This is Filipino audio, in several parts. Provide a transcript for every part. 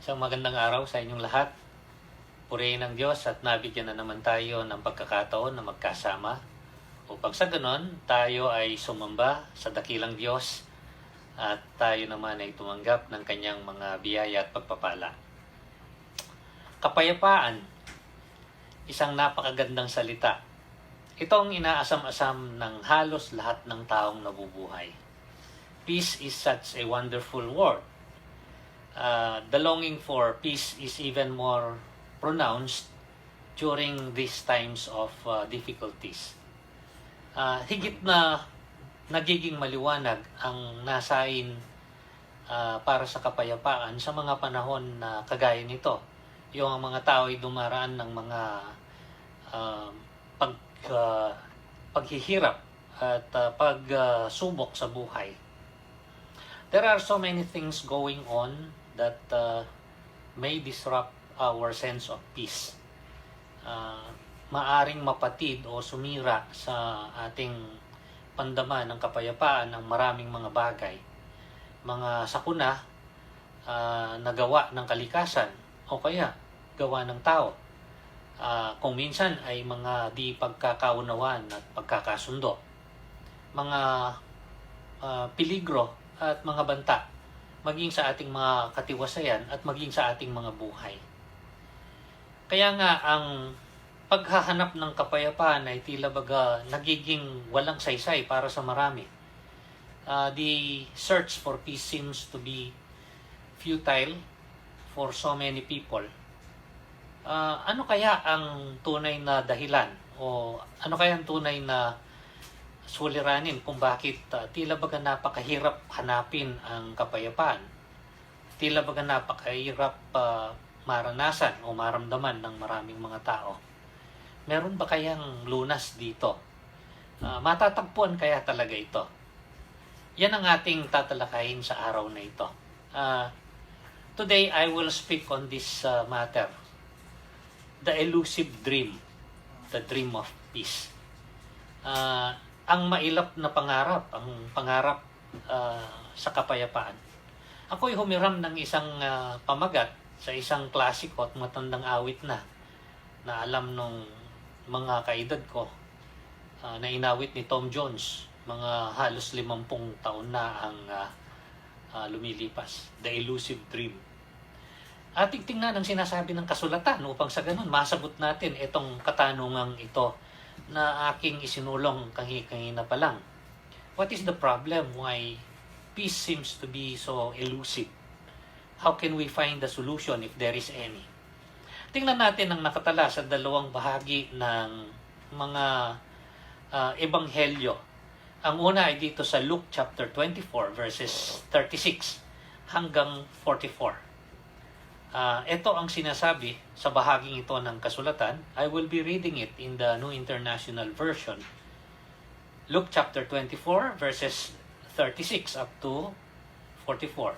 Isang magandang araw sa inyong lahat. Purihin ng Diyos at nabigyan na naman tayo ng pagkakataon na magkasama upang sa ganon tayo ay sumamba sa dakilang Diyos at tayo naman ay tumanggap ng kanyang mga biyaya at pagpapala. Kapayapaan, isang napakagandang salita. Ito ang inaasam-asam ng halos lahat ng taong nabubuhay. Peace is such a wonderful word. The longing for peace is even more pronounced during these times of difficulties. Higit na nagiging maliwanag ang nasain para sa kapayapaan sa mga panahon na kagaya nito. Yung mga tao ay dumaraan ng mga paghihirap at pagsubok sa buhay. There are so many things going on that may disrupt our sense of peace. Maaring mapatid o sumira sa ating pandama ng kapayapaan ang maraming mga bagay. Mga sakuna na gawa ng kalikasan o kaya gawa ng tao. Kung minsan ay mga di pagkakaunawaan at pagkakasundo. Mga peligro at mga banta, maging sa ating mga katiwasayan at maging sa ating mga buhay. Kaya nga ang paghahanap ng kapayapaan ay tila baga nagiging walang saysay para sa marami. The search for peace seems to be futile for so many people. Ano kaya ang tunay na dahilan o ano kaya ang tunay na suliranin kung bakit tila baga napakahirap hanapin ang kapayapaan? Tila baga napakahirap maranasan o maramdaman ng maraming mga tao. Meron ba kayang lunas dito? Matatagpuan kaya talaga ito? Yan ang ating tatalakayin sa araw na ito. Today I will speak on this matter. The elusive dream. The dream of peace. Ang mailap na pangarap, ang pangarap sa kapayapaan. Ako'y humiram ng isang pamagat sa isang klasiko at matandang awit na alam nung mga kaedad ko na inawit ni Tom Jones. Mga halos 50 taon na ang lumilipas. The elusive dream. Ating tingnan ang sinasabi ng kasulatan upang sa ganun masagot natin itong katanungang ito na aking isinulong kanina pa lang. What is the problem? Why peace seems to be so elusive? How can we find the solution if there is any? Tingnan natin ang nakatala sa dalawang bahagi ng mga ebanghelyo. Ang una ay dito sa Luke chapter 24 verses 36 hanggang 44. Ito ang sinasabi sa bahaging ito ng kasulatan. I will be reading it in the New International Version. Luke chapter 24 verses 36 up to 44.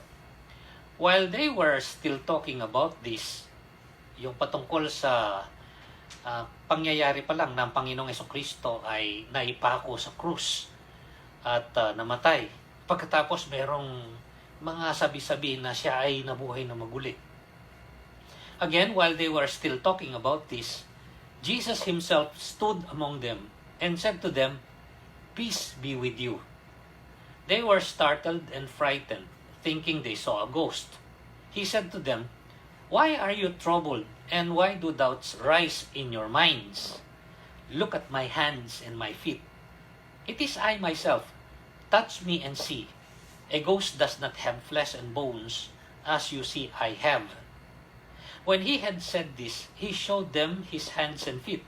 While they were still talking about this, yung patungkol sa pangyayari pa lang ng Panginoong Jesucristo ay naipako sa krus at namatay. Pagkatapos merong mga sabi-sabi na siya ay nabuhay na maguli. Again, while they were still talking about this, Jesus himself stood among them and said to them, "Peace be with you." They were startled and frightened, thinking they saw a ghost. He said to them, "Why are you troubled, and why do doubts rise in your minds? Look at my hands and my feet. It is I myself. Touch me and see. A ghost does not have flesh and bones, as you see I have." When he had said this, he showed them his hands and feet.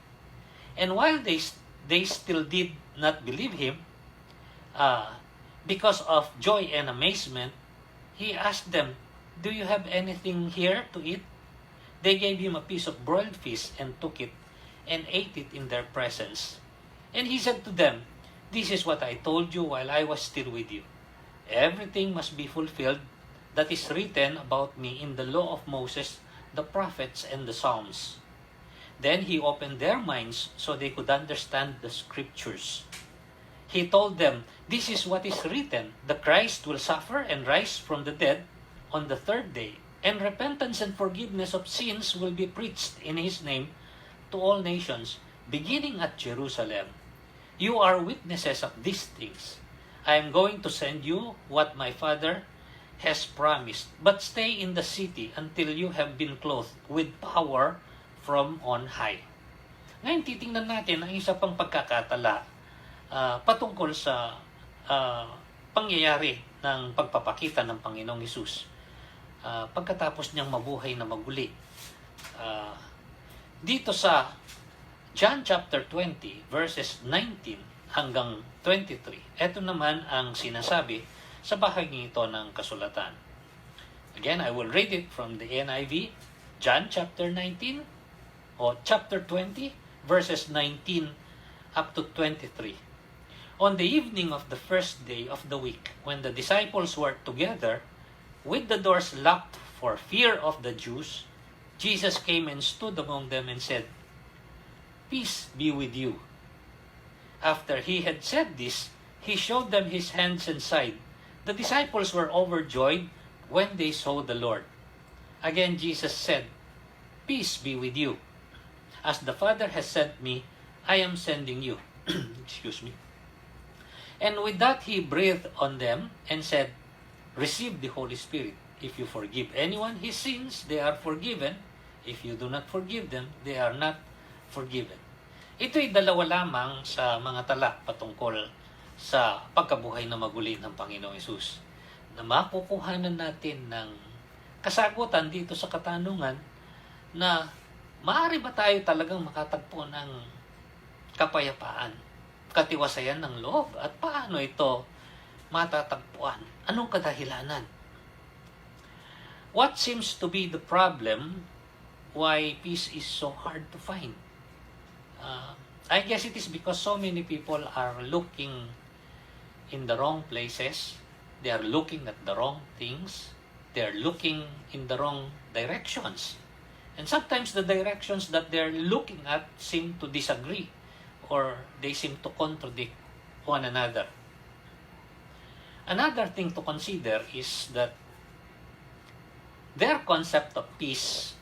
And while they still did not believe him, because of joy and amazement, he asked them, "Do you have anything here to eat?" They gave him a piece of broiled fish and took it and ate it in their presence. And he said to them, "This is what I told you while I was still with you. Everything must be fulfilled that is written about me in the law of Moses, the prophets, and the Psalms." Then he opened their minds so they could understand the scriptures. He told them, "This is what is written, the Christ will suffer and rise from the dead on the third day, And repentance and forgiveness of sins will be preached in His name to all nations, beginning at Jerusalem. You are witnesses of these things. I am going to send you what my Father has promised, but stay in the city until you have been clothed with power from on high. Ngayon, titingnan natin ang isa pang pagkakatala patungkol sa pangyayari ng pagpapakita ng Panginoong Hesus pagkatapos niyang mabuhay na maguli. Dito sa John chapter 20 verses 19 hanggang 23, ito naman ang sinasabi sa bahagi ito ng kasulatan. Again, I will read it from the NIV, John chapter 19 o chapter 20 verses 19 up to 23. On the evening of the first day of the week, when the disciples were together, with the doors locked for fear of the Jews, Jesus came and stood among them and said, "Peace be with you." After he had said this, he showed them his hands and side. The disciples were overjoyed when they saw the Lord. Again Jesus said, "Peace be with you. As the Father has sent me, I am sending you." Excuse me. And with that he breathed on them and said, "Receive the Holy Spirit. If you forgive anyone his sins, they are forgiven. If you do not forgive them, they are not forgiven." Ito'y dalawa lamang sa mga tala patungkol sa pagkabuhay na maguli ng Panginoong Hesus, na makukuhanan natin ng kasagutan dito sa katanungan na maaari ba tayo talagang makatagpo ng kapayapaan, katiwasayan ng loob, at paano ito matatagpuan? Anong kadahilanan? What seems to be the problem why peace is so hard to find? I guess it is because so many people are looking in the wrong places. They are looking at the wrong things. They are looking in the wrong directions. And sometimes the directions that they're looking at seem to disagree, or they seem to contradict one another. Another thing to consider is that their concept of peace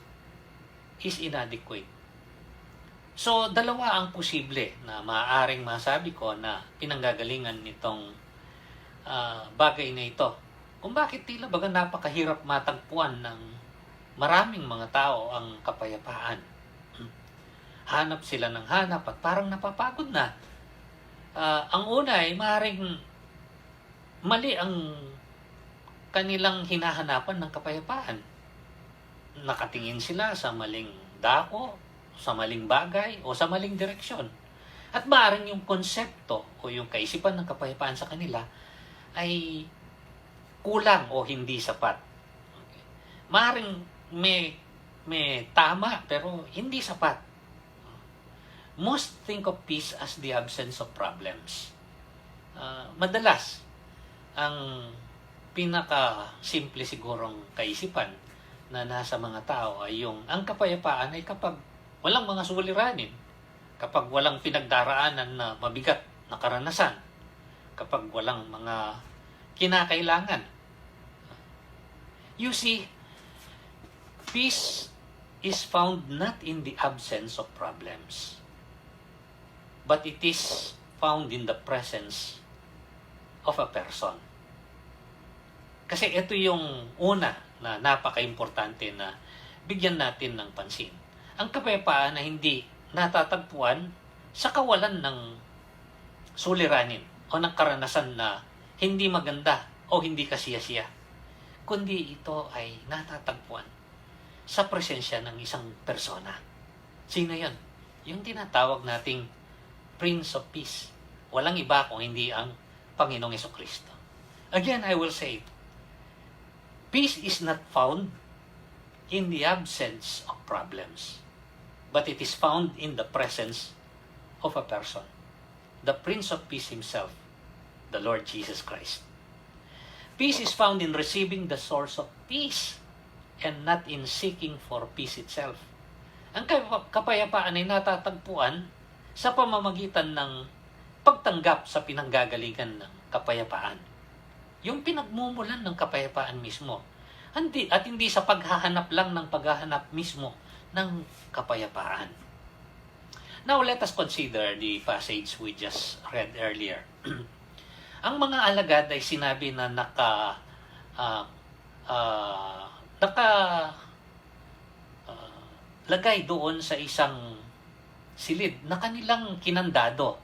is inadequate. So, dalawa ang posible na maaaring masabi ko na pinanggagalingan nitong bagay na ito. Kung bakit tila baga napakahirap matagpuan ng maraming mga tao ang kapayapaan. Hanap sila ng hanap at parang napapagod na. Ang una ay maaaring mali ang kanilang hinahanapan ng kapayapaan. Nakatingin sila sa maling dako, sa maling bagay, o sa maling direksyon. At maaaring yung konsepto o yung kaisipan ng kapayapaan sa kanila ay kulang o hindi sapat. Okay. Maaaring may tama pero hindi sapat. Most think of peace as the absence of problems. Madalas, ang pinaka-simple sigurong kaisipan na nasa mga tao ay yung ang kapayapaan ay kapag walang mga suliranin, kapag walang pinagdaraanan na mabigat na karanasan, kapag walang mga kinakailangan. You see, peace is found not in the absence of problems, but it is found in the presence of a person. Kasi ito yung una na napaka-importante na bigyan natin ng pansin. Ang kapayapaan na hindi natatagpuan sa kawalan ng suliranin o ng karanasan na hindi maganda o hindi kasiyasiya, kundi ito ay natatagpuan sa presensya ng isang persona. Sino yun? Yung tinatawag nating Prince of Peace. Walang iba kung hindi ang Panginoong Jesucristo. Again, I will say, peace is not found in the absence of problems, but it is found in the presence of a person, the Prince of Peace himself, the Lord Jesus Christ. Peace is found in receiving the source of peace and not in seeking for peace itself. Ang kapayapaan ay natatagpuan sa pamamagitan ng pagtanggap sa pinanggagalingan ng kapayapaan. Yung pinagmumulan ng kapayapaan mismo Hindi sa paghahanap lang ng paghahanap mismo ng kapayapaan. Now, let us consider the passage we just read earlier. Ang mga alagad ay sinabi na lagay doon sa isang silid na kanilang kinandado.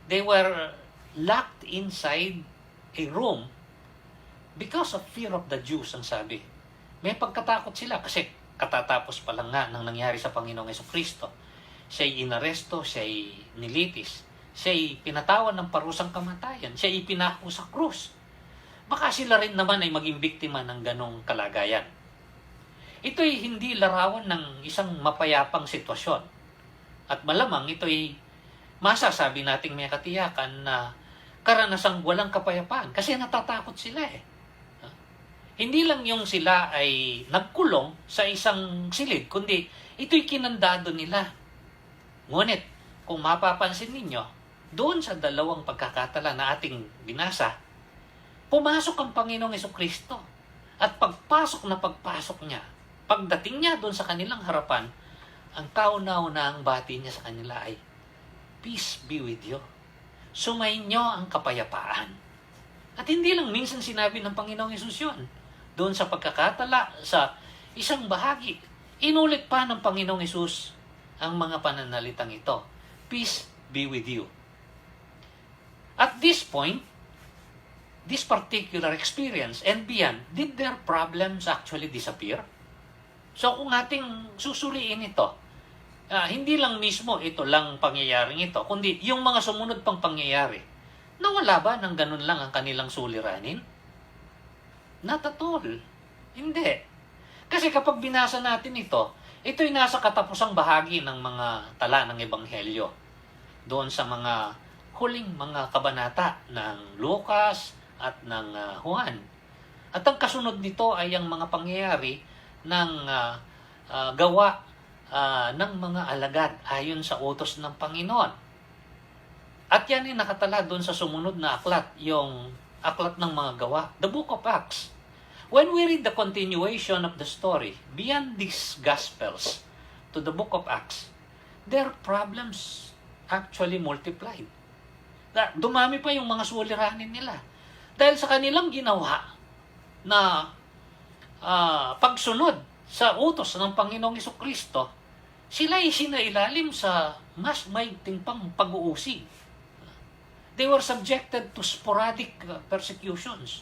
They were locked inside a room because of fear of the Jews, ang sabi. May pagkatakot sila kasi katatapos pa lang nga ng nangyari sa Panginoong Jesucristo. Siya'y inaresto, siya'y nilitis, siya'y pinatawan ng parusang kamatayan, siya'y ipinako sa krus. Baka sila rin naman ay maging biktima ng ganong kalagayan. Ito'y hindi larawan ng isang mapayapang sitwasyon. At malamang ito'y masasabi nating may katiyakan na karanasang walang kapayapaan kasi natatakot sila eh. Hindi lang yung sila ay nagkulong sa isang silid, kundi ito'y kinandado nila. Ngunit, kung mapapansin ninyo, doon sa dalawang pagkakatala na ating binasa, pumasok ang Panginoong Jesucristo. At pagpasok niya, pagdating niya doon sa kanilang harapan, ang kauna-unahang bati niya sa kanila ay, "Peace be with you." Sumainyo ang kapayapaan. At hindi lang minsan sinabi ng Panginoong Hesus yun. Doon sa pagkakatala, sa isang bahagi, inulit pa ng Panginoong Hesus ang mga pananalitang ito. Peace be with you. At this point, this particular experience and beyond, did their problems actually disappear? So kung ating susuriin ito, hindi lang mismo ito lang pangyayaring ito, kundi yung mga sumunod pang pangyayari, nawala ba ng ganun lang ang kanilang suliranin? Not at all. Hindi. Kasi kapag binasa natin ito, ito'y nasa katapusang bahagi ng mga tala ng Ebanghelyo. Doon sa mga huling mga kabanata ng Lucas at ng Juan. At ang kasunod nito ay ang mga pangyayari ng gawa ng mga alagad ayon sa utos ng Panginoon. At yan ay nakatala doon sa sumunod na aklat, yung aklat ng mga gawa, the Book of Acts. When we read the continuation of the story, beyond these Gospels to the Book of Acts, their problems actually multiplied. Dumami pa yung mga suliranin nila. Dahil sa kanilang ginawa na pagsunod sa utos ng Panginoong Jesucristo, sila ay sinailalim sa mas maigting pang pag-uusig. They were subjected to sporadic persecutions.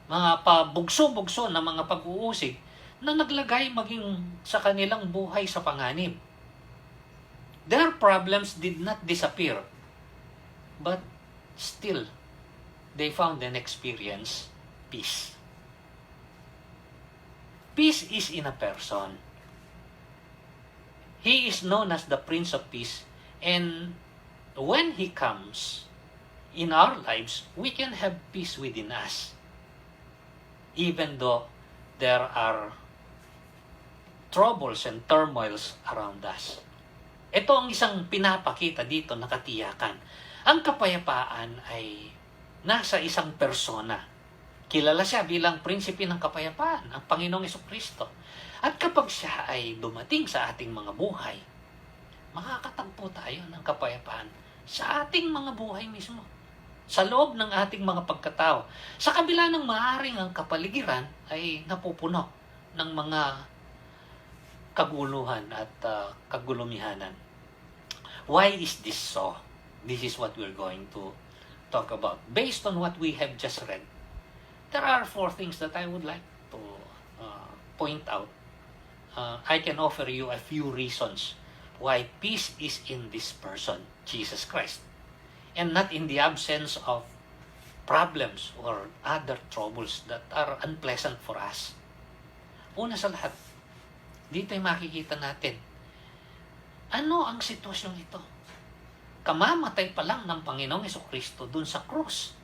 Mga pabugso-bugso na mga pag-uusig na naglagay maging sa kanilang buhay sa panganib. Their problems did not disappear, but still, they found and experienced peace. Peace is in a person. He is known as the Prince of Peace, and when He comes in our lives, we can have peace within us. Even though there are troubles and turmoils around us. Ito ang isang pinapakita dito na katiyakan. Ang kapayapaan ay nasa isang persona. Kilala siya bilang prinsipe ng kapayapaan, ang Panginoong Jesucristo. At kapag siya ay dumating sa ating mga buhay, makakatagpo tayo ng kapayapaan sa ating mga buhay mismo. Sa loob ng ating mga pagkatao. Sa kabila ng maaaring ang kapaligiran ay napupuno ng mga kaguluhan at kagulumihanan. Why is this so? This is what we're going to talk about. Based on what we have just read, there are 4 things that I would like to point out. I can offer you a few reasons why peace is in this person, Jesus Christ. And not in the absence of problems or other troubles that are unpleasant for us. Una sa lahat, dito ay makikita natin, ano ang sitwasyong ito? Kamamatay pa lang ng Panginoong Jesucristo dun sa krus.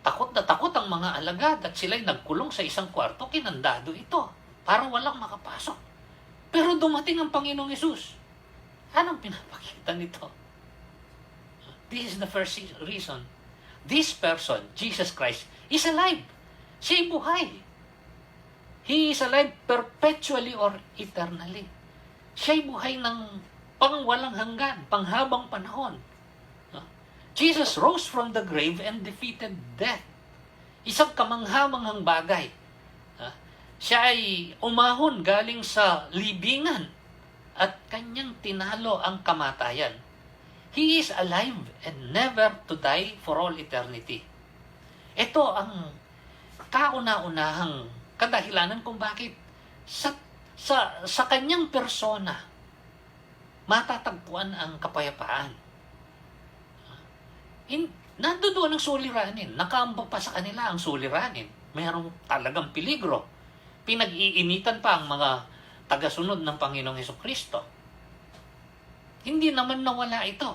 Takot na takot ang mga alagad at sila'y nagkulong sa isang kwarto, kinandado ito, para walang makapasok. Pero dumating ang Panginoong Hesus. Anong pinapakita nito? This is the first reason. This person, Jesus Christ, is alive. Siya'y buhay. He is alive perpetually or eternally. Siya'y buhay ng pangwalang hanggan, panghabang panahon. Jesus rose from the grave and defeated death. Isang kamanghamanghang bagay. Siya ay umahon galing sa libingan at kanyang tinalo ang kamatayan. He is alive and never to die for all eternity. Ito ang kauna-unahang kadahilanan kung bakit sa kanyang persona matatagpuan ang kapayapaan. Nandoon ang suliranin. Nakaambag pa sa kanila ang suliranin. Mayroong talagang peligro. Pinag-iinitan pa ang mga tagasunod ng Panginoong Hesukristo. Hindi naman nawala ito.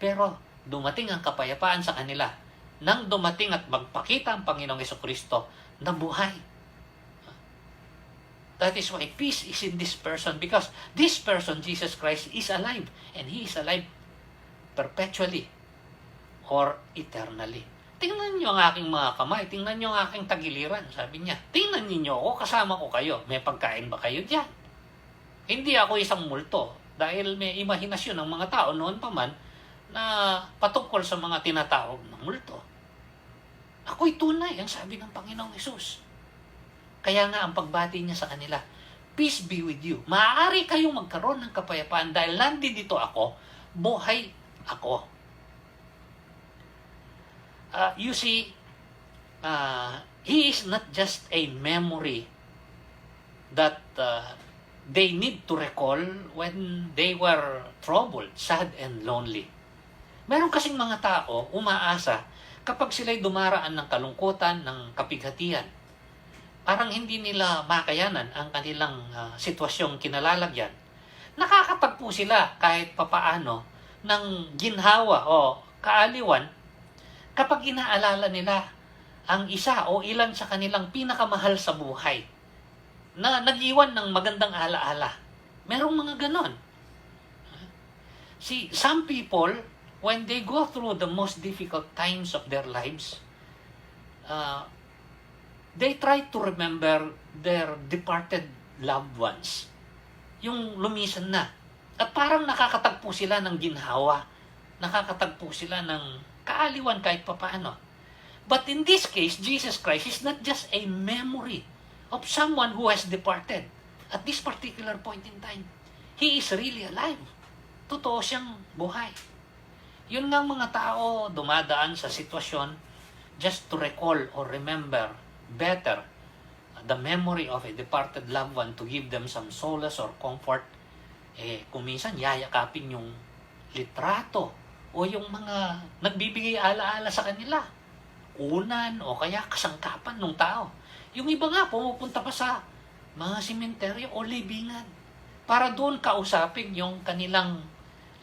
Pero dumating ang kapayapaan sa kanila. Nang dumating at magpakita ang Panginoong Hesukristo na buhay. That is why peace is in this person, because this person, Jesus Christ, is alive. And He is alive perpetually or eternally. Tingnan niyo ang aking mga kamay, tingnan niyo ang aking tagiliran, sabi niya. Tingnan niyo ako, kasama ko kayo. May pagkain ba kayo diyan? Hindi ako isang multo dahil may imahinasyon ng mga tao noon pa man na patungkol sa mga tinatawag ng multo. Ako'y tunay, ang sabi ng Panginoong Hesus. Kaya nga ang pagbati niya sa kanila, peace be with you. Maaari kayong magkaroon ng kapayapaan dahil nandito ako, buhay ako. You see, He is not just a memory that they need to recall when they were troubled, sad, and lonely. Meron kasing mga tao umaasa kapag sila'y dumaraan ng kalungkutan, ng kapighatian. Parang hindi nila makayanan ang kanilang sitwasyong kinalalagyan. Nakakatagpo sila kahit papaano ng ginhawa o kaaliwan kapag inaalala nila ang isa o ilan sa kanilang pinakamahal sa buhay na nag-iwan ng magandang alaala. Merong mga ganon. See, some people, when they go through the most difficult times of their lives, they try to remember their departed loved ones. Yung lumisan na. At parang nakakatagpo sila ng ginhawa. Nakakatagpo sila ng kaaliwan kahit papaano. But in this case, Jesus Christ is not just a memory of someone who has departed at this particular point in time. He is really alive. Totoo siyang buhay. Yun nga mga tao dumadaan sa sitwasyon just to recall or remember better the memory of a departed loved one to give them some solace or comfort. Kung minsan yayakapin yung litrato o yung mga nagbibigay alaala sa kanila. Unan o kaya kasangkapan ng tao. Yung iba nga pumupunta pa sa mga sementeryo o libingan para doon kausapin yung kanilang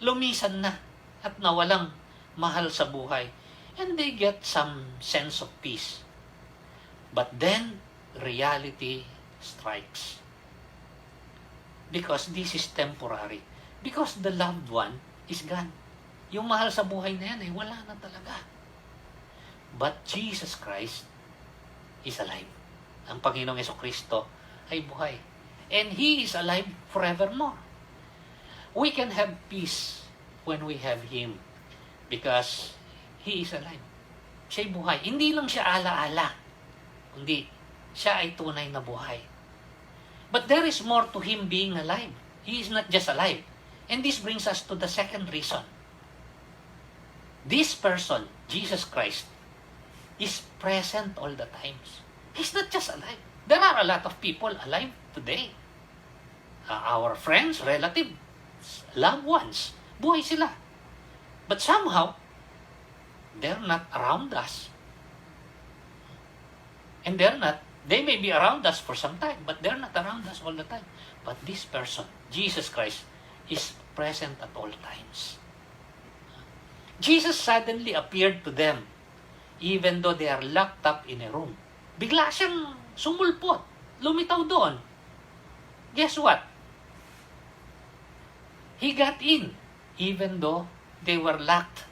lumisan na at nawalang mahal sa buhay. And they get some sense of peace. But then, reality strikes. Because this is temporary. Because the loved one is gone. Yung mahal sa buhay na yan, wala na talaga. But Jesus Christ is alive. Ang Panginoong Hesukristo ay buhay. And He is alive forevermore. We can have peace when we have Him because He is alive. Siya'y buhay. Hindi lang siya ala-ala, kundi siya ay tunay na buhay. But there is more to Him being alive. He is not just alive. And this brings us to the second reason. This person, Jesus Christ, is present all the times. He's not just alive. There are a lot of people alive today. Our friends, relatives, loved ones, buhay sila. But somehow, they're not around us. And they may be around us for some time, but they're not around us all the time. But this person, Jesus Christ, is present at all times. Jesus suddenly appeared to them, even though they are locked up in a room. Bigla siyang sumulpot, lumitaw doon. Guess what? He got in, even though they were locked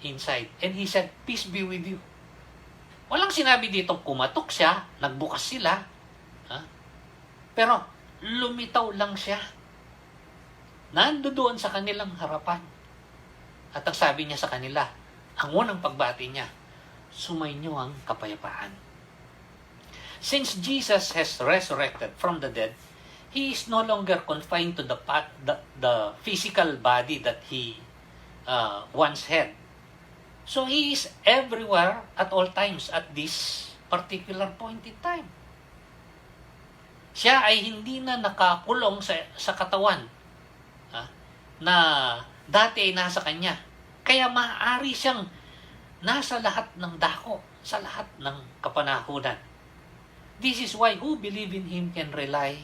inside. And He said, peace be with you. Walang sinabi dito kumatok siya, nagbukas sila, Ha? Pero lumitaw lang siya. Nandoon sa kanilang harapan. At ang sabi niya sa kanila, ang unang pagbati niya, sumainyo ang kapayapaan. Since Jesus has resurrected from the dead, He is no longer confined to the physical body that He once had. So He is everywhere at all times at this particular point in time. Siya ay hindi na nakakulong sa katawan na dati ay nasa Kanya. Kaya maaari siyang nasa lahat ng dako, sa lahat ng kapanahunan. This is why who believe in Him can rely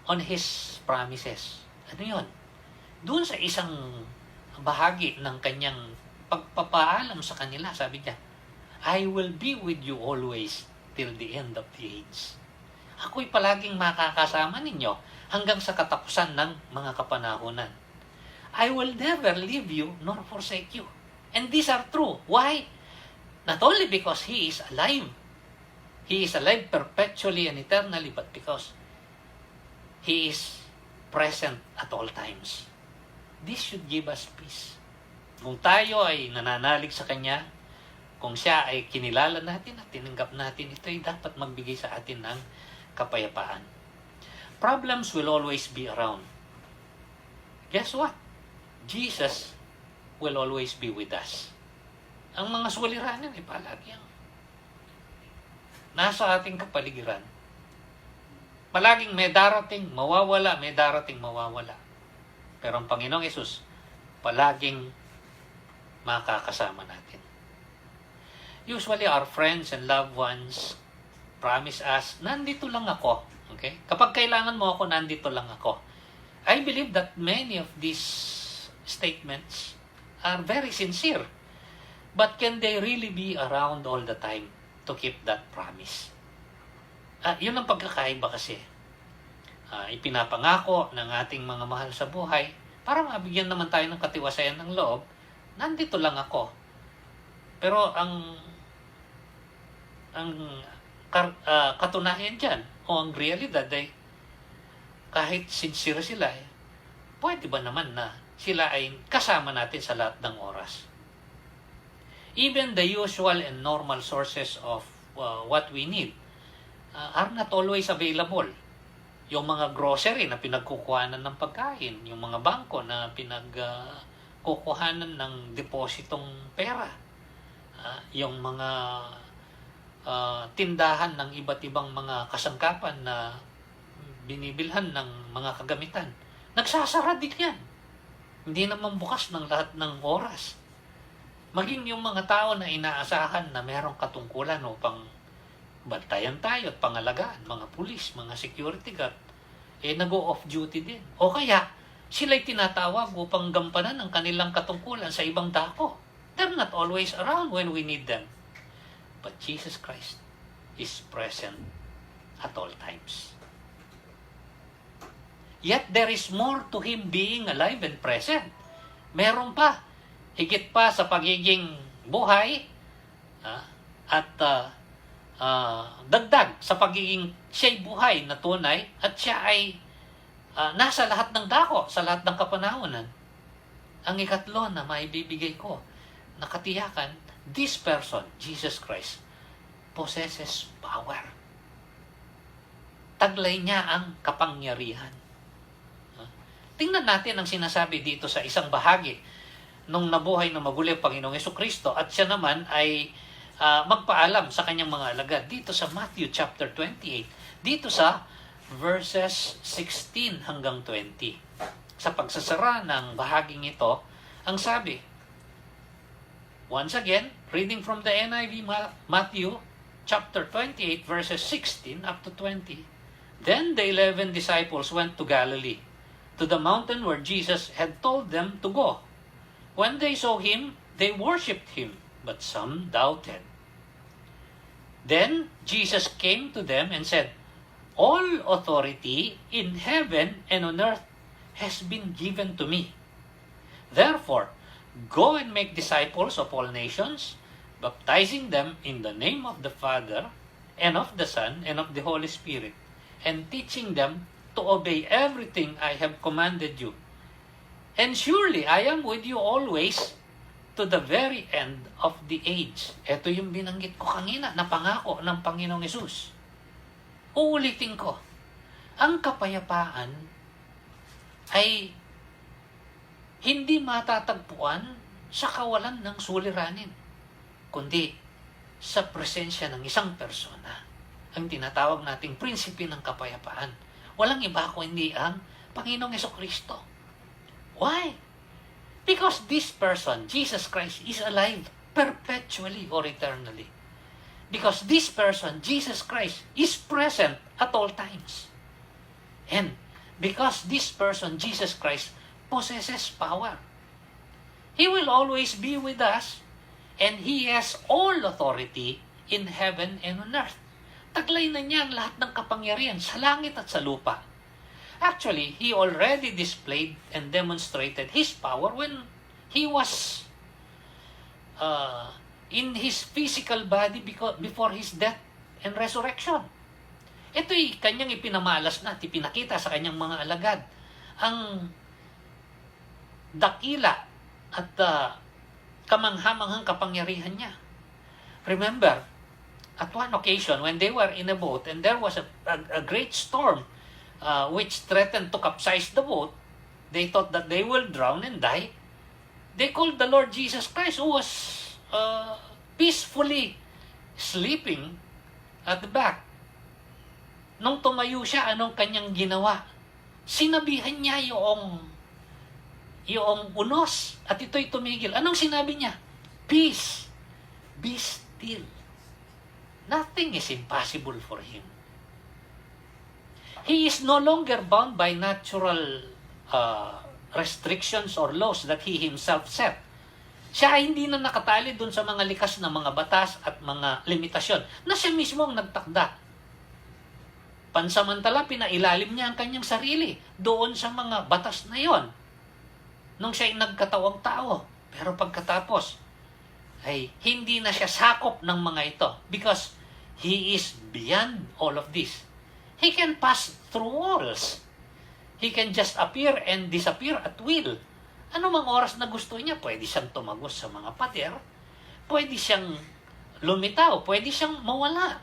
on His promises. Ano yun? Doon sa isang bahagi ng Kanyang pagpapaalam sa kanila, sabi niya, I will be with you always till the end of the age. Ako'y palaging makakasama ninyo hanggang sa katapusan ng mga kapanahunan. I will never leave you nor forsake you. And these are true. Why? Not only because He is alive. He is alive perpetually and eternally, but because He is present at all times. This should give us peace. Kung tayo ay nananalig sa Kanya, kung Siya ay kinilala natin at tinanggap natin, ito ay dapat magbigay sa atin ng kapayapaan. Problems will always be around. Guess what? Jesus will always be with us. Ang mga suliranin ay palagi nasa ating kapaligiran. Palaging may darating, mawawala, may darating, mawawala. Pero ang Panginoong Hesus, palaging makakasama natin. Usually, our friends and loved ones promise us, nandito lang ako. Okay? Kapag kailangan mo ako, nandito lang ako. I believe that many of these statements are very sincere. But can they really be around all the time to keep that promise? Yun ang pagkakaiba kasi. Ipinapangako ng ating mga mahal sa buhay para mabigyan naman tayo ng katiwasayan ng loob, nandito lang ako. Pero ang katunayan dyan, o ang realidad ay kahit sincere sila, pwede ba naman na sila ay kasama natin sa lahat ng oras? Even the usual and normal sources of what we need are not always available. Yung mga grocery na pinagkukuhanan ng pagkain, yung mga bangko na pinagkukuhanan ng depositong pera, yung mga tindahan ng iba't ibang mga kasangkapan na binibilhan ng mga kagamitan. Nagsasara din yan. Hindi naman bukas ng lahat ng oras. Maging yung mga tao na inaasahan na merong katungkulan upang bantayan tayo at pangalagaan, mga pulis, mga security guard, nag-go off duty din. O kaya, sila'y tinatawag upang gampanan ang kanilang katungkulan sa ibang dako. They're not always around when we need them. But Jesus Christ is present at all times. Yet there is more to Him being alive and present. Meron pa. Higit pa sa pagiging buhay at dagdag sa pagiging siya'y buhay na tunay at siya ay nasa lahat ng dako, sa lahat ng kapanahonan. Ang ikatlo na maibibigay ko, nakatiyakan, this person, Jesus Christ, possesses power. Taglay niya ang kapangyarihan. Tingnan natin ang sinasabi dito sa isang bahagi nung nabuhay na maguli ang Panginoong Jesucristo at siya naman ay magpaalam sa kanyang mga alagad dito sa Matthew chapter 28, dito sa verses 16 hanggang 20. Sa pagsasara ng bahaging ito, ang sabi, once again, reading from the NIV, Matthew chapter 28 verses 16 up to 20. Then the 11 disciples went to Galilee, to the mountain where Jesus had told them to go. When they saw Him, they worshipped Him, but some doubted. Then Jesus came to them and said, all authority in heaven and on earth has been given to me. Therefore, go and make disciples of all nations, baptizing them in the name of the Father and of the Son, and of the Holy Spirit, and teaching them to obey everything I have commanded you. And surely I am with you always to the very end of the age. Ito yung binanggit ko kanina na pangako ng Panginoong Hesus. Uulitin ko, ang kapayapaan ay hindi matatagpuan sa kawalan ng suliranin, kundi sa presensya ng isang persona, ang tinatawag nating prinsipe ng kapayapaan. Walang iba kundi ang Panginoong Hesukristo. Why? Because this person, Jesus Christ, is alive perpetually or eternally. Because this person, Jesus Christ, is present at all times. And because this person, Jesus Christ, possesses power. He will always be with us, and He has all authority in heaven and on earth. Taglay na niya ang lahat ng kapangyarihan sa langit at sa lupa. Actually, He already displayed and demonstrated His power when He was in His physical body before His death and resurrection. Ito'y kanyang ipinamalas na at ipinakita sa kanyang mga alagad. Ang dakila at kamanghamanghang kapangyarihan niya. Remember, at one occasion when they were in a boat and there was a great storm which threatened to capsize the boat, they thought that they will drown and die. They called the Lord Jesus Christ, who was peacefully sleeping at the back. Nung tumayo siya, anong kanyang ginawa? Sinabihan niya yung unos at ito'y tumigil. Anong sinabi niya? Peace, be still. Nothing is impossible for Him. He is no longer bound by natural restrictions or laws that He Himself set. Siya ay hindi na nakatali dun sa mga likas na mga batas at mga limitasyon na siya mismo ang nagtakda. Pansamantala, pinailalim niya ang kanyang sarili doon sa mga batas na yon nung siya ay nagkatawang tao. Pero pagkatapos, ay hindi na siya sakop ng mga ito because He is beyond all of this. He can pass through walls. He can just appear and disappear at will. Ano mang oras na gusto niya, pwede siyang tumagos sa mga pader, pwede siyang lumitaw, pwede siyang mawala.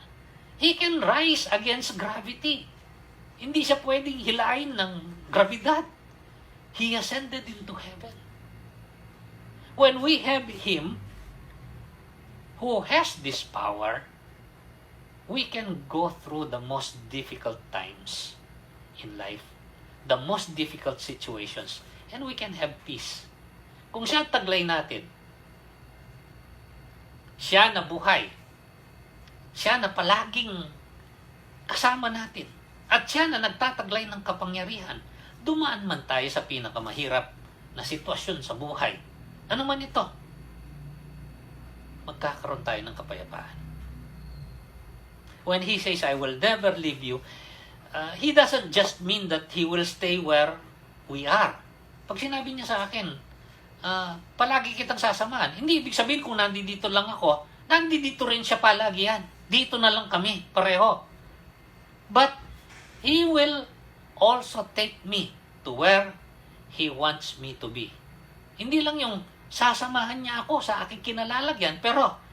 He can rise against gravity. Hindi siya pwedeng hilain ng grabidad. He ascended into heaven. When we have Him, who has this power, we can go through the most difficult times in life, the most difficult situations, and we can have peace. Kung siya taglay natin, siya na buhay, siya na palaging kasama natin, at siya na nagtataglay ng kapangyarihan, dumaan man tayo sa pinakamahirap na sitwasyon sa buhay. Ano man ito, magkakaroon tayo ng kapayapaan. When He says, I will never leave you, He doesn't just mean that He will stay where we are. Pag sinabi niya sa akin, palagi kitang sasamahan, hindi ibig sabihin kung nandito lang ako, nandito rin siya palagi yan. Dito na lang kami, pareho. But He will also take me to where He wants me to be. Hindi lang yung sasamahan niya ako sa aking kinalalagyan, pero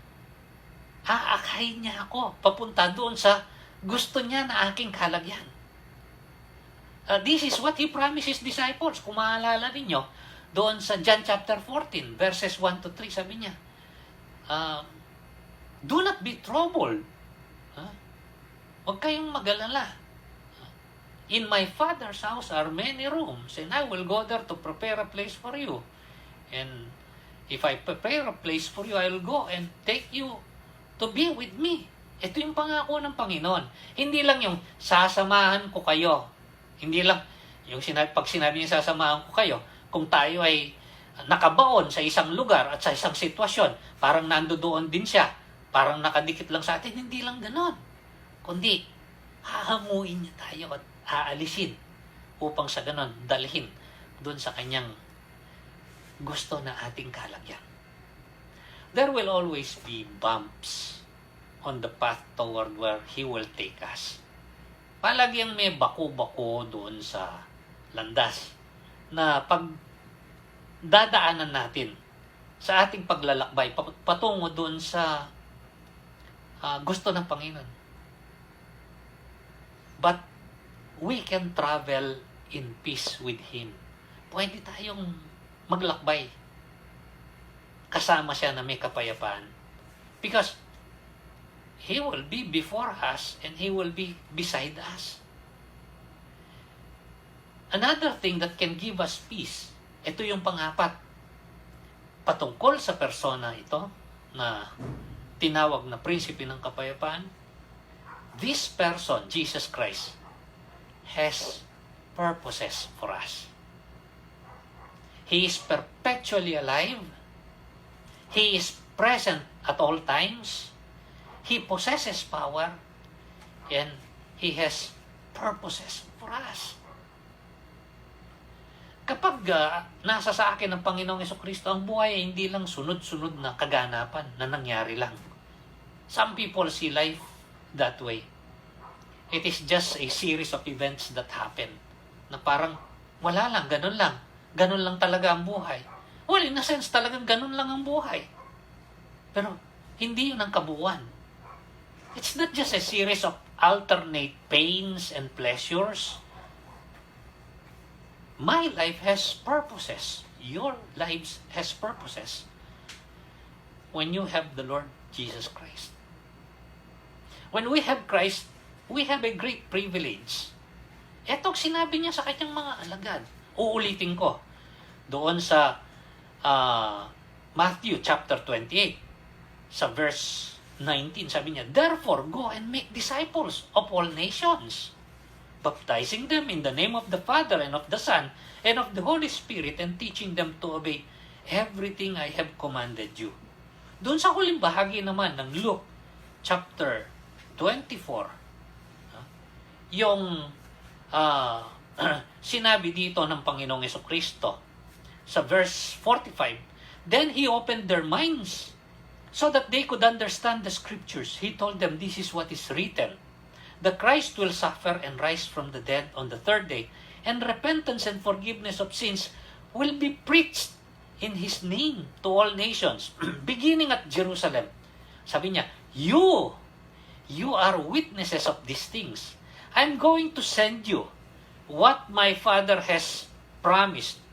aakayin niya ako papunta doon sa gusto niya na aking kalagyan. This is what He promised His disciples. Kung maalala ninyo, doon sa John chapter 14, verses 1 to 3, sabi niya, do not be troubled. Huwag kayong mag-alala. In my Father's house are many rooms, and I will go there to prepare a place for you. And if I prepare a place for you, I will go and take you to be with me. Ito yung pangako ng Panginoon. Hindi lang yung sasamahan ko kayo. Hindi lang yung pag sinabi niya sasamahan ko kayo, kung tayo ay nakabaon sa isang lugar at sa isang sitwasyon, parang nandoon din siya, parang nakadikit lang sa atin, hindi lang ganon. Kundi, hahamuin niya tayo at aalisin upang sa ganon dalhin doon sa kanyang gusto na ating kalagyan. There will always be bumps. on the path toward where He will take us. Palagyang may bako-bako doon sa landas na pag dadaanan natin sa ating paglalakbay patungo doon sa gusto ng Panginoon. But we can travel in peace with Him. Pwede tayong maglakbay kasama siya na may kapayapaan. Because He will be before us and He will be beside us. Another thing that can give us peace, ito yung pang-apat, patungkol sa persona ito na tinawag na prinsipe ng kapayapaan. This person, Jesus Christ, has purposes for us. He is perpetually alive. He is present at all times. He possesses power. And He has purposes for us. Kapag nasa sa akin ng Panginoong Jesucristo, ang buhay ay hindi lang sunod-sunod na kaganapan na nangyari lang. Some people see life that way. It is just a series of events that happen. Na parang wala lang, ganun lang. Ganun lang talaga ang buhay. Well, in a sense, talagang ganun lang ang buhay. Pero hindi yun ang kabuuan. It's not just a series of alternate pains and pleasures. My life has purposes. Your lives has purposes. When you have the Lord Jesus Christ. When we have Christ, we have a great privilege. Etong sinabi niya sa kanyang mga alagad. Uulitin ko. Doon sa Matthew chapter 28, sa verse 19, sabi niya, "Therefore, go and make disciples of all nations, baptizing them in the name of the Father and of the Son and of the Holy Spirit, and teaching them to obey everything I have commanded you." Doon sa huling bahagi naman ng Luke chapter 24, yung sinabi dito ng Panginoong Jesucristo sa verse 45, "Then He opened their minds so that they could understand the Scriptures. He told them, this is what is written. The Christ will suffer and rise from the dead on the third day, and repentance and forgiveness of sins will be preached in His name to all nations, beginning at Jerusalem." Sabi niya, you are witnesses of these things. I'm going to send you what my Father has promised.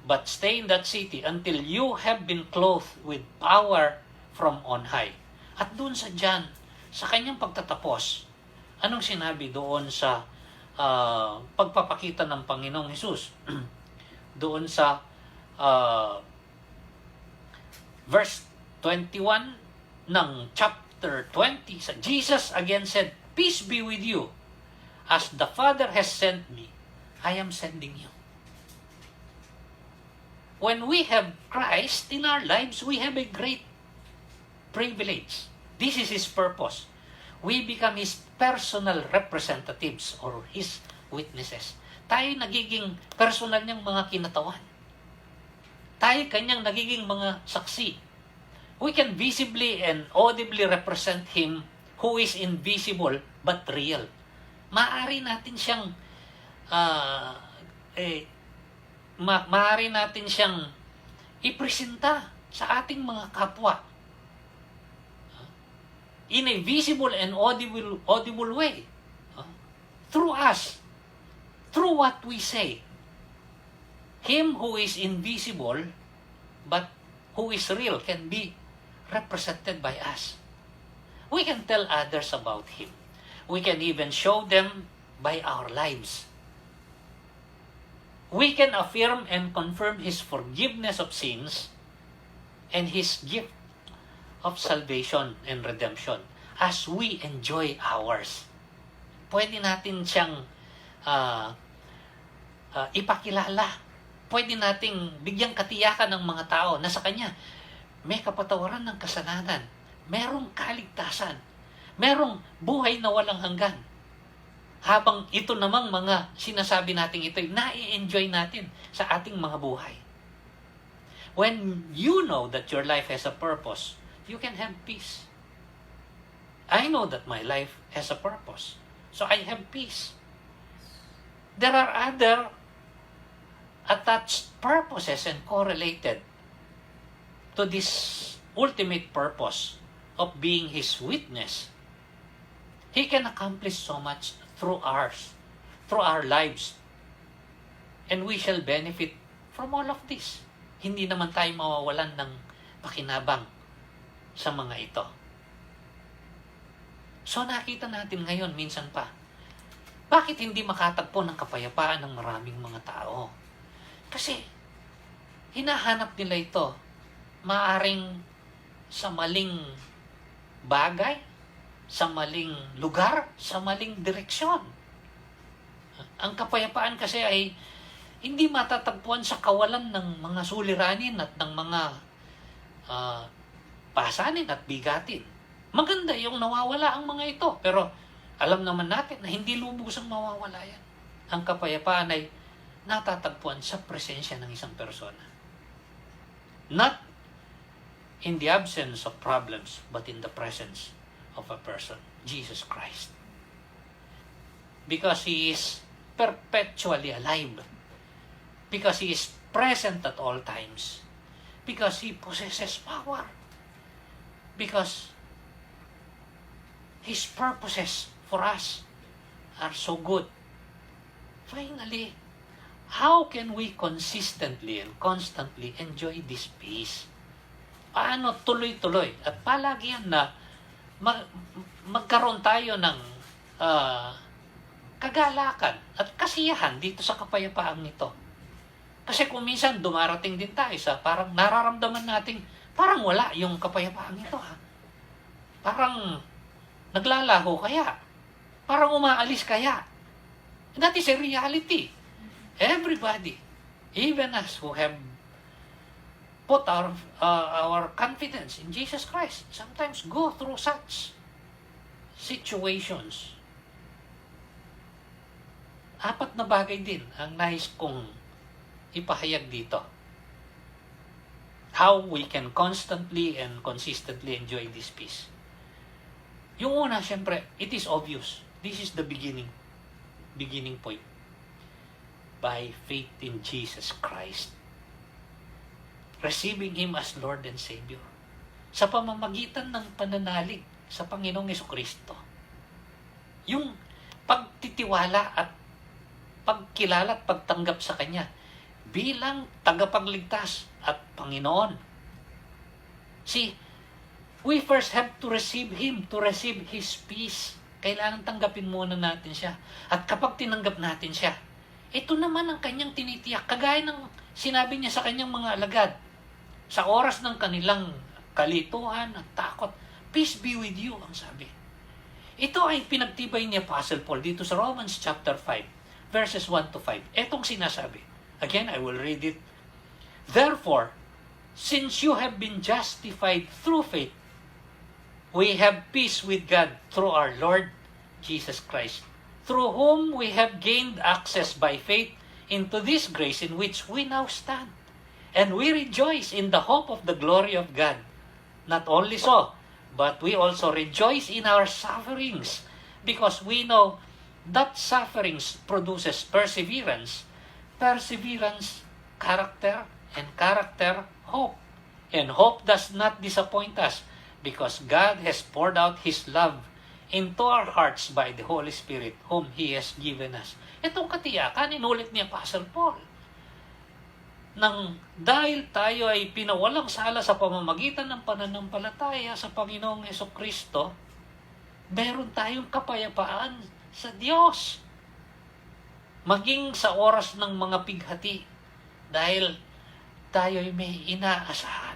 But stay in that city until you have been clothed with power from on high. At doon sa John, sa kanyang pagtatapos, anong sinabi doon sa pagpapakita ng Panginoong Hesus? Doon sa verse 21 ng chapter 20, Jesus again said, "Peace be with you. As the Father has sent me, I am sending you." When we have Christ in our lives, we have a great privilege. This is His purpose. We become His personal representatives or His witnesses. Tayo nagiging personal niyang mga kinatawan. Tayo kanyang nagiging mga saksi. We can visibly and audibly represent Him who is invisible but real. Maaari natin siyang maaari natin siyang ipresenta sa ating mga kapwa in a visible and audible way, through us, through what we say. Him who is invisible but who is real can be represented by us. We can tell others about Him. We can even show them by our lives. We can affirm and confirm His forgiveness of sins and His gift of salvation and redemption as we enjoy ours. Pwede natin siyang ipakilala. Pwede nating bigyang katiyakan ng mga tao na sa Kanya may kapatawaran ng kasalanan, merong kaligtasan, merong buhay na walang hanggan. Habang ito namang mga sinasabi natin ito, nai-enjoy natin sa ating mga buhay. When you know that your life has a purpose, you can have peace. I know that my life has a purpose. So I have peace. There are other attached purposes and correlated to this ultimate purpose of being His witness. He can accomplish so much through our lives. And we shall benefit from all of this. Hindi naman tayo mawawalan ng pakinabang sa mga ito. So nakita natin ngayon minsan pa, bakit hindi makatagpo ng kapayapaan ng maraming mga tao? Kasi hinahanap nila ito maaring sa maling bagay, sa maling lugar, sa maling direksyon. Ang kapayapaan kasi ay hindi matatagpuan sa kawalan ng mga suliranin at ng mga pasanin at bigatin. Maganda yung nawawala ang mga ito, pero alam naman natin na hindi lubusang mawawala yan. Ang kapayapaan ay natatagpuan sa presensya ng isang persona. Not in the absence of problems, but in the presence of a person, Jesus Christ. Because He is perpetually alive. Because He is present at all times. Because He possesses power. Because His purposes for us are so good. Finally, how can we consistently and constantly enjoy this peace? Paano tuloy-tuloy? At palagi yan na magkaroon tayo ng kagalakan at kasiyahan dito sa kapayapaang ito. Kasi kung minsan dumarating din tayo sa parang nararamdaman nating parang wala yung kapayapaang ito. Parang naglalaho kaya. Parang umaalis kaya. And that is a reality. Everybody, even us who have put our confidence in Jesus Christ, sometimes go through such situations. 4 na bagay din ang nais kong ipahayag dito. How we can constantly and consistently enjoy this peace. Yung una, syempre, it is obvious. This is the beginning point. By faith in Jesus Christ. Receiving Him as Lord and Savior. Sa pamamagitan ng pananalig sa Panginoong Jesucristo. Yung pagtitiwala at pagkilala at pagtanggap sa Kanya bilang tagapagligtas at Panginoon. See, we first have to receive Him, to receive His peace. Kailangan tanggapin muna natin siya. At kapag tinanggap natin siya, ito naman ang kanyang tinitiyak. Kagaya ng sinabi niya sa kanyang mga alagad, sa oras ng kanilang kalituhan at takot, peace be with you, ang sabi. Ito ay pinagtibay ni Apostle Paul dito sa Romans chapter 5, verses 1 to 5. Etong sinasabi. Again, I will read it. Therefore, since you have been justified through faith, we have peace with God through our Lord Jesus Christ, through whom we have gained access by faith into this grace in which we now stand. And we rejoice in the hope of the glory of God. Not only so, but we also rejoice in our sufferings, because we know that sufferings produces perseverance, perseverance, character, and character, hope. And hope does not disappoint us, because God has poured out His love into our hearts by the Holy Spirit whom He has given us. Itong katiyakan, inulit ni Apostle Paul. Nang dahil tayo ay pinawalang sala sa pamamagitan ng pananampalataya sa Panginoong Jesucristo, meron tayong kapayapaan sa Diyos. Maging sa oras ng mga pighati, dahil tayo ay may inaasahan.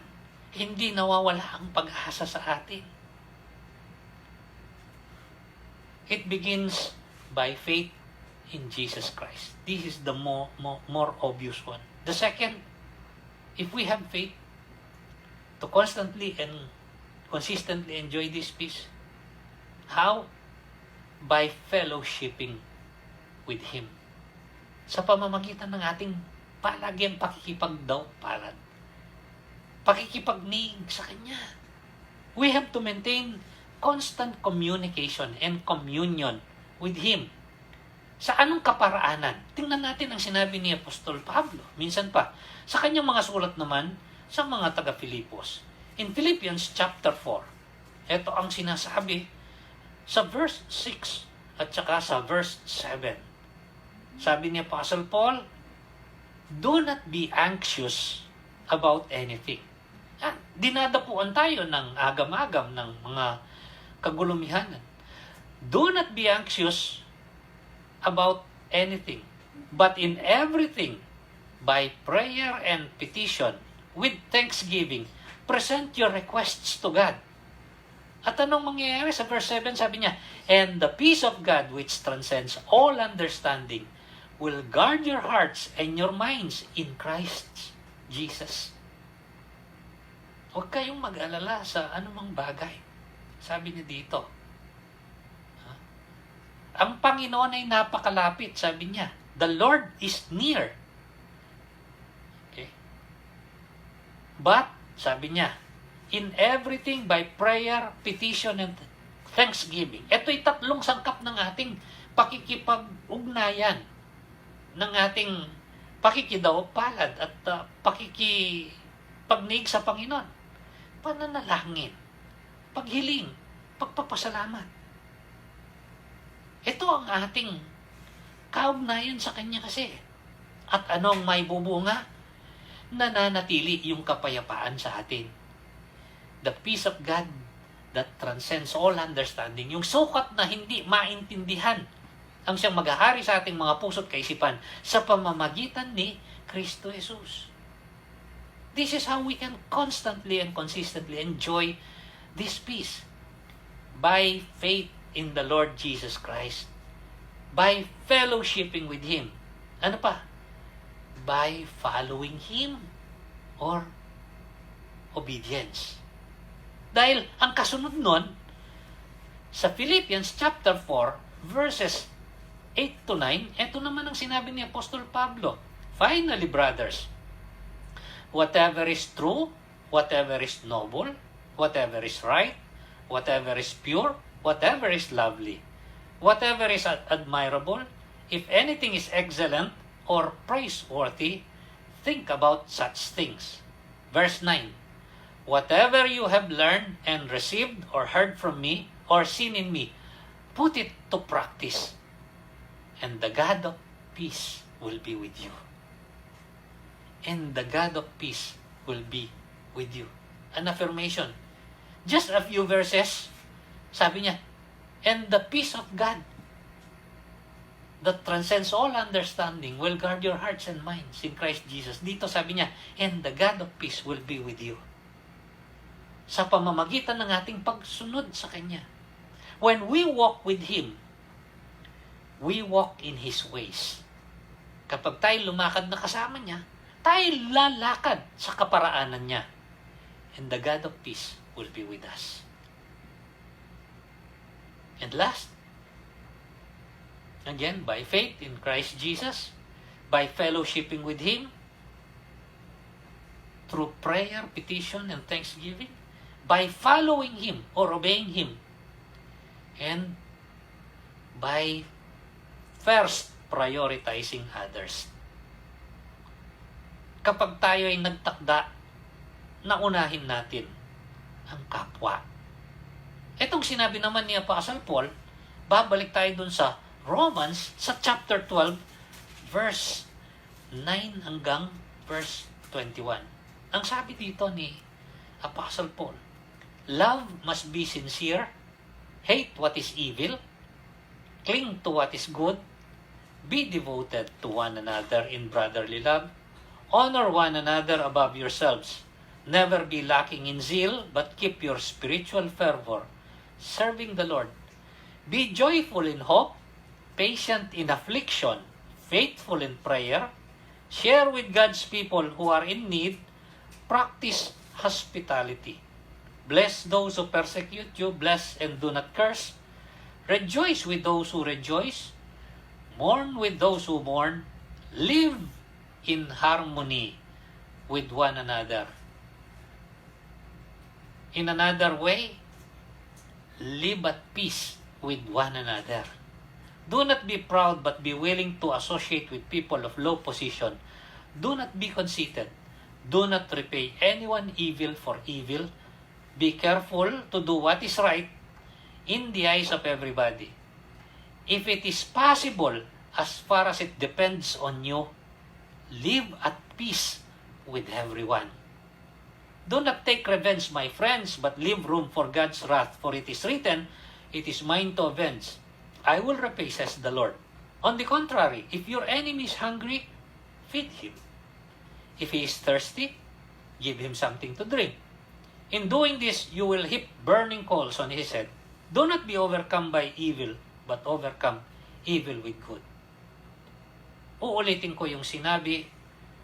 Hindi nawawala ang pag-asa sa atin. It begins by faith in Jesus Christ. This is the more obvious one. The second, if we have faith to constantly and consistently enjoy this peace, how? By fellowshipping with Him. Sa pamamagitan ng ating palagyang pakikipagdaw-palad. Pakikipagnig sa Kanya. We have to maintain constant communication and communion with Him. Sa anong kaparaanan? Tingnan natin ang sinabi ni Apostol Pablo. Minsan pa, sa kanyang mga sulat naman sa mga taga-Filipos. In Philippians chapter 4, ito ang sinasabi sa verse 6 at saka sa verse 7. Sabi ni Apostle Paul, "Do not be anxious about anything." Dinadapuan tayo ng agam-agam ng mga kagulumihanan. Do not be anxious about anything, but in everything, by prayer and petition, with thanksgiving, present your requests to God. At anong mangyayari? Sa verse 7 sabi niya, "And the peace of God which transcends all understanding will guard your hearts and your minds in Christ Jesus." Huwag kayong mag-alala sa anumang bagay. Sabi niya dito. Ang Panginoon ay napakalapit, sabi niya. The Lord is near. Okay? But, sabi niya, in everything by prayer, petition, and thanksgiving. Ito'y tatlong sangkap ng ating pakikipag-ugnayan, ng ating pakikidawpalad at pakikipagnig sa Panginoon. Pananalangin, paghiling, pagpapasalamat. Ito ang ating kaugnayan sa Kanya kasi. At anong may bubunga? Nananatili yung kapayapaan sa atin. The peace of God that transcends all understanding. Yung sukat na hindi maintindihan ang siyang maghahari sa ating mga puso't kaisipan sa pamamagitan ni Kristo Jesus. This is how we can constantly and consistently enjoy this peace. By faith in the Lord Jesus Christ. By fellowshipping with Him. Ano pa? By following Him or obedience. Dahil ang kasunod nun, sa Philippians chapter 4, verses 8 to 9, ito naman ang sinabi ni Apostol Pablo. Finally, brothers, whatever is true, whatever is noble, whatever is right, whatever is pure, whatever is lovely, whatever is admirable, if anything is excellent or praiseworthy, think about such things. Verse 9, whatever you have learned and received or heard from me or seen in me, put it to practice, and the God of peace will be with you. And the God of peace will be with you. An affirmation. Just a few verses, sabi niya, and the peace of God that transcends all understanding will guard your hearts and minds in Christ Jesus. Dito sabi niya, and the God of peace will be with you. Sa pamamagitan ng ating pagsunod sa Kanya. When we walk with Him, we walk in His ways. Kapag tayo lumakad na kasama niya, tayo lalakad sa kaparaanan niya. And the God of peace will be with us. And last, again, by faith in Christ Jesus, by fellowshipping with Him, through prayer, petition, and thanksgiving, by following Him or obeying Him, and by first prioritizing others. Kapag tayo ay nagtakda, naunahin natin ang kapwa. Itong sinabi naman ni Apostle Paul, babalik tayo dun sa Romans, sa chapter 12, verse 9 hanggang verse 21. Ang sabi dito ni Apostle Paul, love must be sincere, hate what is evil, cling to what is good, be devoted to one another in brotherly love, honor one another above yourselves, never be lacking in zeal, but keep your spiritual fervor, serving the Lord. Be joyful in hope, patient in affliction, faithful in prayer, share with God's people who are in need, practice hospitality. Bless those who persecute you, bless and do not curse. Rejoice with those who rejoice, mourn with those who mourn, live in harmony with one another. In another way, live at peace with one another. Do not be proud, but be willing to associate with people of low position. Do not be conceited. Do not repay anyone evil for evil. Be careful to do what is right in the eyes of everybody. If it is possible, as far as it depends on you, live at peace with everyone. Do not take revenge, my friends, but leave room for God's wrath, for it is written, "It is mine to avenge. I will repay," says the Lord. On the contrary, if your enemy is hungry, feed him. If he is thirsty, give him something to drink. In doing this, you will heap burning coals on his head. Do not be overcome by evil, but overcome evil with good. Uulitin ko yung sinabi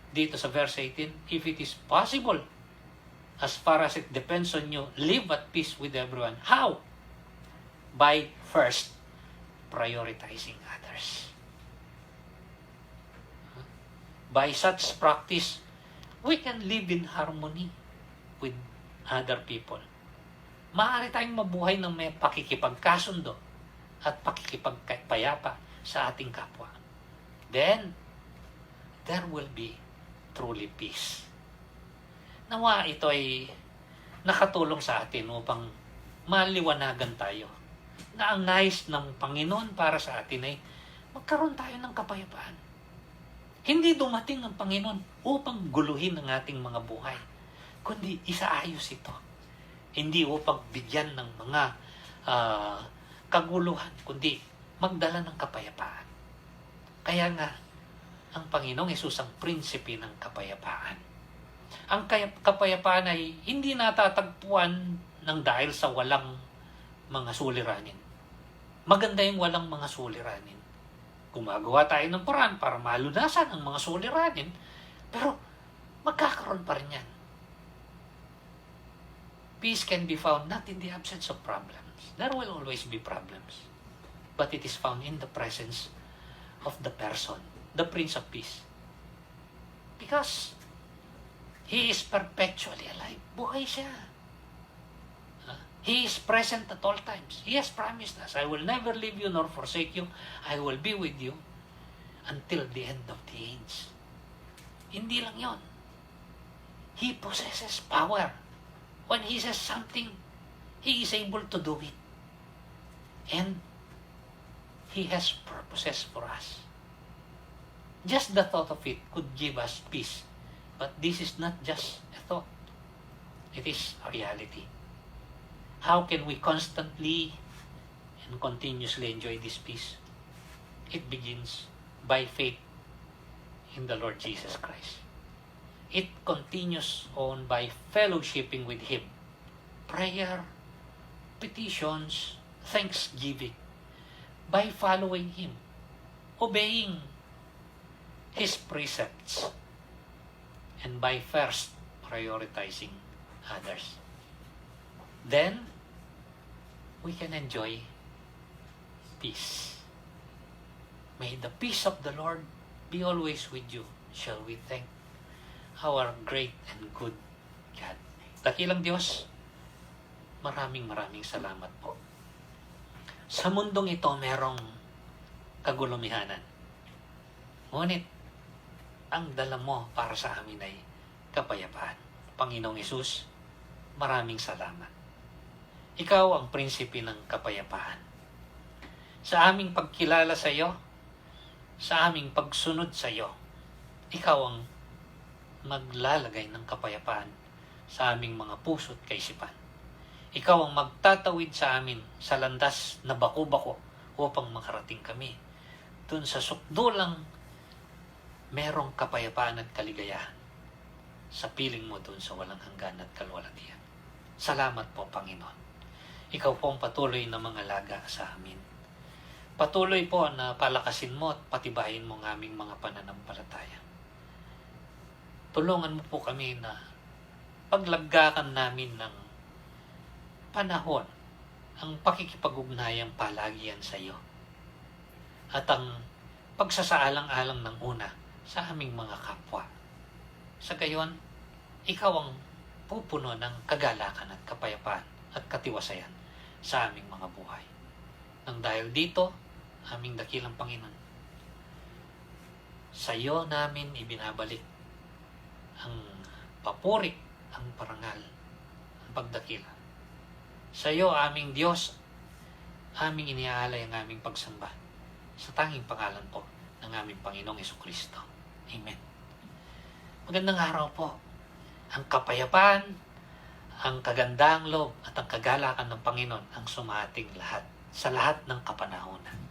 dito sa verse 18, if it is possible, as far as it depends on you, live at peace with everyone. How? By first prioritizing others. By such practice, we can live in harmony with other people. Maaari tayong mabuhay ng may pakikipagkasundo at pakikipagpayapa sa ating kapwa. Then, there will be truly peace. Nawa ito ay nakatulong sa atin upang maliwanagan tayo na ang nais ng Panginoon para sa atin ay magkaroon tayo ng kapayapaan. Hindi dumating ang Panginoon upang guluhin ang ating mga buhay, kundi isaayos ito. Hindi upang bigyan ng mga kaguluhan, kundi magdala ng kapayapaan. Kaya nga, ang Panginoong Hesus ang prinsipe ng kapayapaan. Ang kapayapaan ay hindi natatagpuan ng dahil sa walang mga suliranin. Maganda yung walang mga suliranin. Gumagawa tayo ng paraan para malunasan ang mga suliranin, pero magkakaroon pa rin yan. Peace can be found not in the absence of problems. There will always be problems. But it is found in the presence of the person, the Prince of Peace. Because He is perpetually alive. Buhay siya. He is present at all times. He has promised us, I will never leave you nor forsake you. I will be with you until the end of the age. Hindi lang yon. He possesses power. When He says something, He is able to do it. And He has purposes for us. Just the thought of it could give us peace. But this is not just a thought. It is a reality. How can we constantly and continuously enjoy this peace? It begins by faith in the Lord Jesus Christ. It continues on by fellowshipping with Him. Prayer, petitions, thanksgiving. By following Him. Obeying His precepts. And by first prioritizing others. Then, we can enjoy peace. May the peace of the Lord be always with you. Shall we thank our great and good God. Dakilang Diyos, maraming salamat po. Sa mundong ito, merong kagulumihanan. Ngunit, ang dala mo para sa amin ay kapayapaan. Panginoong Hesus, maraming salamat. Ikaw ang prinsipe ng kapayapaan. Sa aming pagkilala sa iyo, sa aming pagsunod sa iyo, ikaw ang maglalagay ng kapayapaan sa aming mga puso't kaisipan. Ikaw ang magtatawid sa amin sa landas na bako-bako upang makarating kami dun sa sukdulang merong kapayapaan at kaligayahan sa piling mo doon sa walang hanggan at kalwalatian. Salamat po, Panginoon. Ikaw po ang patuloy na mga laga sa amin. Patuloy po na palakasin mo at patibayin mo ang aming mga pananampalataya. Tulungan mo po kami na paglaggakan namin ng panahon ang pakikipag-ugnayang palagian sa iyo at ang pagsasaalang-alang ng una sa aming mga kapwa. Sa gayon, ikaw ang pupuno ng kagalakan at kapayapaan at katiwasayan sa aming mga buhay. Nang dahil dito, aming dakilang Panginoon, sa iyo namin ibinabalik ang papuri, ang parangal, ang pagdakila. Sa iyo, aming Diyos, aming iniaalay ang aming pagsamba sa tanging pangalan po ng aming Panginoong Jesucristo. Amen. Magandang araw po. Ang kapayapaan, ang kagandahang loob at ang kagalakan ng Panginoon ang sumating lahat sa lahat ng kapanahunan.